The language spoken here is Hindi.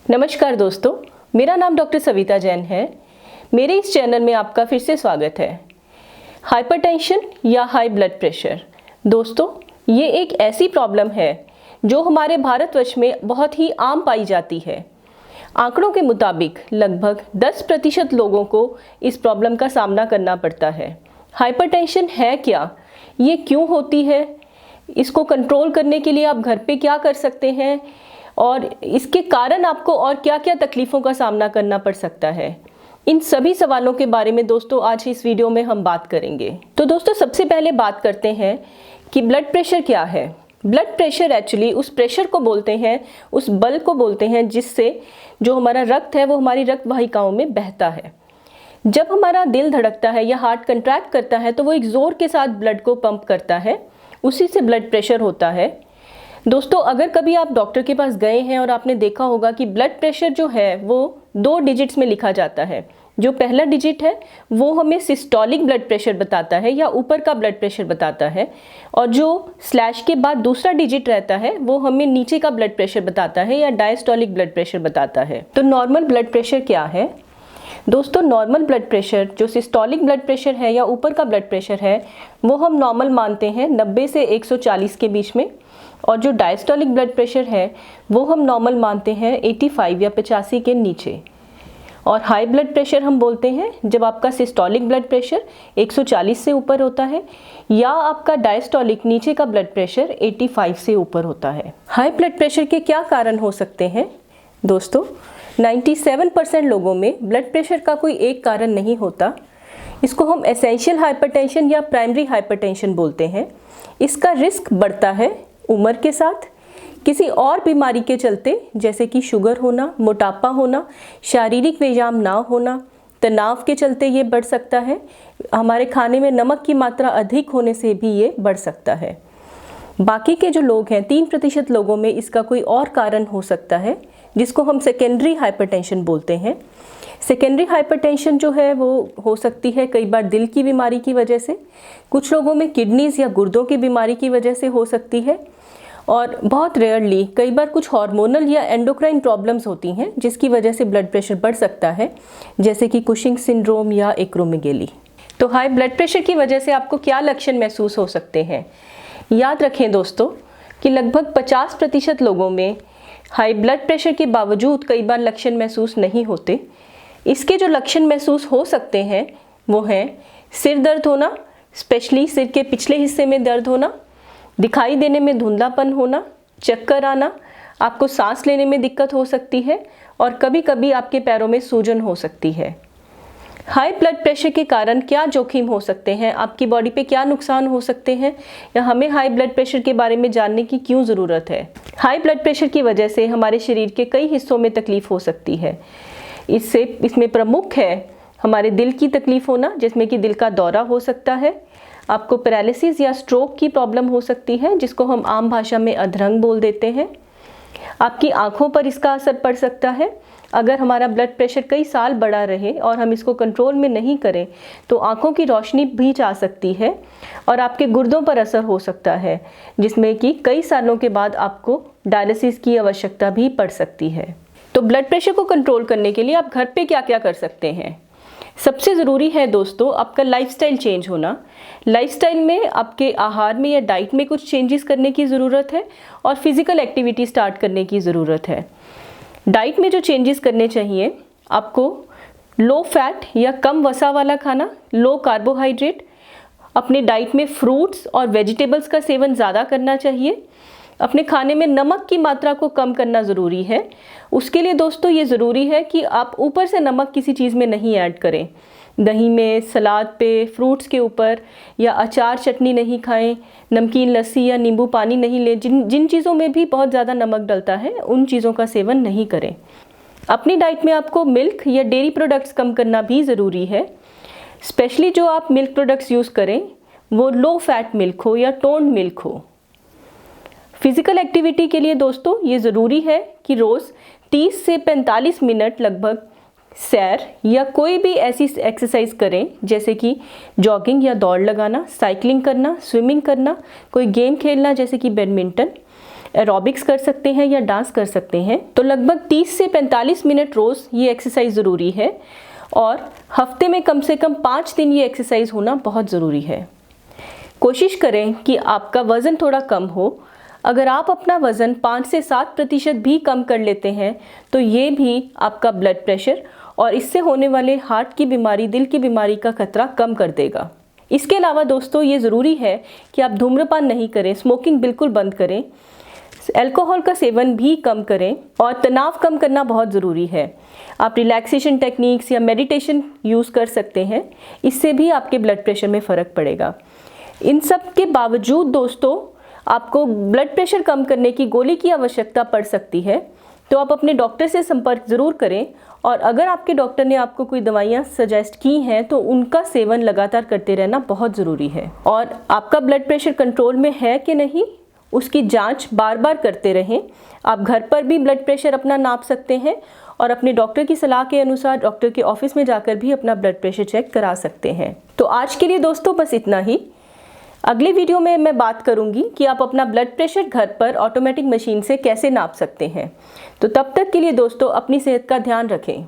नमस्कार दोस्तों, मेरा नाम डॉक्टर सविता जैन है। मेरे इस चैनल में आपका फिर से स्वागत है। हाइपरटेंशन या हाई ब्लड प्रेशर, दोस्तों ये एक ऐसी प्रॉब्लम है जो हमारे भारतवर्ष में बहुत ही आम पाई जाती है। आंकड़ों के मुताबिक लगभग 10% लोगों को इस प्रॉब्लम का सामना करना पड़ता है। हाइपरटेंशन है क्या, ये क्यों होती है, इसको कंट्रोल करने के लिए आप घर पे क्या कर सकते हैं और इसके कारण आपको और क्या क्या तकलीफ़ों का सामना करना पड़ सकता है, इन सभी सवालों के बारे में दोस्तों आज इस वीडियो में हम बात करेंगे। तो दोस्तों सबसे पहले बात करते हैं कि ब्लड प्रेशर क्या है। ब्लड प्रेशर एक्चुअली उस प्रेशर को बोलते हैं, उस बल को बोलते हैं जिससे जो हमारा रक्त है वो हमारी रक्त वाहिकाओं में बहता है। जब हमारा दिल धड़कता है या हार्ट कंट्रैक्ट करता है तो वो एक ज़ोर के साथ ब्लड को पंप करता है, उसी से ब्लड प्रेशर होता है। दोस्तों अगर कभी आप डॉक्टर के पास गए हैं और आपने देखा होगा कि ब्लड प्रेशर जो है वो 2 डिजिट्स में लिखा जाता है। जो पहला डिजिट है वो हमें सिस्टोलिक ब्लड प्रेशर बताता है या ऊपर का ब्लड प्रेशर बताता है, और जो स्लैश के बाद दूसरा डिजिट रहता है वो हमें नीचे का ब्लड प्रेशर बताता है या डायस्टोलिक ब्लड प्रेशर बताता है। तो नॉर्मल ब्लड प्रेशर क्या है दोस्तों? नॉर्मल ब्लड प्रेशर जो सिस्टोलिक ब्लड प्रेशर है या ऊपर का ब्लड प्रेशर है वो हम नॉर्मल मानते हैं 90 से 140 के बीच में, और जो डायस्टोलिक ब्लड प्रेशर है वो हम नॉर्मल मानते हैं 85 या 85 के नीचे। और हाई ब्लड प्रेशर हम बोलते हैं जब आपका सिस्टोलिक ब्लड प्रेशर 140 से ऊपर होता है या आपका डायस्टोलिक नीचे का ब्लड प्रेशर 85 से ऊपर होता है। हाई ब्लड प्रेशर के क्या कारण हो सकते हैं दोस्तों? 97% लोगों में ब्लड प्रेशर का कोई एक कारण नहीं होता। इसको हम एसेंशियल हाइपरटेंशन या प्राइमरी हाइपरटेंशन बोलते हैं। इसका रिस्क बढ़ता है उम्र के साथ, किसी और बीमारी के चलते जैसे कि शुगर होना, मोटापा होना, शारीरिक व्यायाम ना होना, तनाव के चलते ये बढ़ सकता है। हमारे खाने में नमक की मात्रा अधिक होने से भी ये बढ़ सकता है। बाकी के जो लोग हैं 3% लोगों में इसका कोई और कारण हो सकता है जिसको हम सेकेंडरी हाइपरटेंशन बोलते हैं। सेकेंडरी हाइपरटेंशन जो है वो हो सकती है कई बार दिल की बीमारी की वजह से, कुछ लोगों में किडनीज या गुर्दों की बीमारी की वजह से हो सकती है, और बहुत रेयरली कई बार कुछ हार्मोनल या एंडोक्राइन प्रॉब्लम्स होती हैं जिसकी वजह से ब्लड प्रेशर बढ़ सकता है, जैसे कि कुशिंग सिंड्रोम या एक्रोमेगेली। तो हाई ब्लड प्रेशर की वजह से आपको क्या लक्षण महसूस हो सकते हैं? याद रखें दोस्तों कि लगभग 50% लोगों में हाई ब्लड प्रेशर के बावजूद कई बार लक्षण महसूस नहीं होते। इसके जो लक्षण महसूस हो सकते हैं वो हैं सिर दर्द होना, स्पेशली सिर के पिछले हिस्से में दर्द होना, दिखाई देने में धुंधलापन होना, चक्कर आना, आपको सांस लेने में दिक्कत हो सकती है, और कभी कभी आपके पैरों में सूजन हो सकती है। हाई ब्लड प्रेशर के कारण क्या जोखिम हो सकते हैं, आपकी बॉडी पे क्या नुकसान हो सकते हैं, या हमें हाई ब्लड प्रेशर के बारे में जानने की क्यों ज़रूरत है? हाई ब्लड प्रेशर की वजह से हमारे शरीर के कई हिस्सों में तकलीफ़ हो सकती है। इसमें प्रमुख है हमारे दिल की तकलीफ़ होना, जिसमें कि दिल का दौरा हो सकता है। आपको पैरालिसिस या स्ट्रोक की प्रॉब्लम हो सकती है जिसको हम आम भाषा में अधरंग बोल देते हैं। आपकी आँखों पर इसका असर पड़ सकता है। अगर हमारा ब्लड प्रेशर कई साल बढ़ा रहे और हम इसको कंट्रोल में नहीं करें तो आँखों की रोशनी भी जा सकती है, और आपके गुर्दों पर असर हो सकता है जिसमें कि कई सालों के बाद आपको डायलिसिस की आवश्यकता भी पड़ सकती है। तो ब्लड प्रेशर को कंट्रोल करने के लिए आप घर पे क्या क्या कर सकते हैं? सबसे ज़रूरी है दोस्तों आपका लाइफस्टाइल चेंज होना। लाइफस्टाइल में आपके आहार में या डाइट में कुछ चेंजेस करने की ज़रूरत है, और फिज़िकल एक्टिविटी स्टार्ट करने की ज़रूरत है। डाइट में जो चेंजेस करने चाहिए, आपको लो फैट या कम वसा वाला खाना, लो कार्बोहाइड्रेट, अपने डाइट में फ्रूट्स और वेजिटेबल्स का सेवन ज़्यादा करना चाहिए। अपने खाने में नमक की मात्रा को कम करना ज़रूरी है। उसके लिए दोस्तों ये ज़रूरी है कि आप ऊपर से नमक किसी चीज़ में नहीं ऐड करें। दही में, सलाद पे, फ्रूट्स के ऊपर, या अचार चटनी नहीं खाएं, नमकीन लस्सी या नींबू पानी नहीं लें। जिन चीज़ों में भी बहुत ज़्यादा नमक डलता है उन चीज़ों का सेवन नहीं करें। अपनी डाइट में आपको मिल्क या डेयरी प्रोडक्ट्स कम करना भी ज़रूरी है। स्पेशली जो आप मिल्क प्रोडक्ट्स यूज़ करें वो लो फैट मिल्क हो या टोन्ड मिल्क हो। फिज़िकल एक्टिविटी के लिए दोस्तों ये ज़रूरी है कि रोज़ 30 से 45 मिनट लगभग सैर या कोई भी ऐसी एक्सरसाइज करें, जैसे कि जॉगिंग या दौड़ लगाना, साइकिलिंग करना, स्विमिंग करना, कोई गेम खेलना जैसे कि बैडमिंटन। एरोबिक्स कर सकते हैं या डांस कर सकते हैं, तो लगभग 30 से 45 मिनट रोज़ ये एक्सरसाइज ज़रूरी है और हफ्ते में कम से कम 5 दिन ये एक्सरसाइज होना बहुत ज़रूरी है। कोशिश करें कि आपका वज़न थोड़ा कम हो। अगर आप अपना वज़न 5 से 7% भी कम कर लेते हैं तो ये भी आपका ब्लड प्रेशर और इससे होने वाले हार्ट की बीमारी, दिल की बीमारी का खतरा कम कर देगा। इसके अलावा दोस्तों ये ज़रूरी है कि आप धूम्रपान नहीं करें, स्मोकिंग बिल्कुल बंद करें, अल्कोहल का सेवन भी कम करें और तनाव कम करना बहुत ज़रूरी है। आप रिलैक्सेशन टेक्निक्स या मेडिटेशन यूज़ कर सकते हैं, इससे भी आपके ब्लड प्रेशर में फ़र्क पड़ेगा। इन सब के बावजूद दोस्तों आपको ब्लड प्रेशर कम करने की गोली की आवश्यकता पड़ सकती है, तो आप अपने डॉक्टर से संपर्क ज़रूर करें और अगर आपके डॉक्टर ने आपको कोई दवाइयाँ सजेस्ट की हैं तो उनका सेवन लगातार करते रहना बहुत ज़रूरी है। और आपका ब्लड प्रेशर कंट्रोल में है कि नहीं, उसकी जांच बार बार करते रहें। आप घर पर भी ब्लड प्रेशर अपना नाप सकते हैं और अपने डॉक्टर की सलाह के अनुसार डॉक्टर के ऑफिस में जाकर भी अपना ब्लड प्रेशर चेक करा सकते हैं। तो आज के लिए दोस्तों बस इतना ही। अगले वीडियो में मैं बात करूंगी कि आप अपना ब्लड प्रेशर घर पर ऑटोमेटिक मशीन से कैसे नाप सकते हैं। तो तब तक के लिए दोस्तों अपनी सेहत का ध्यान रखें।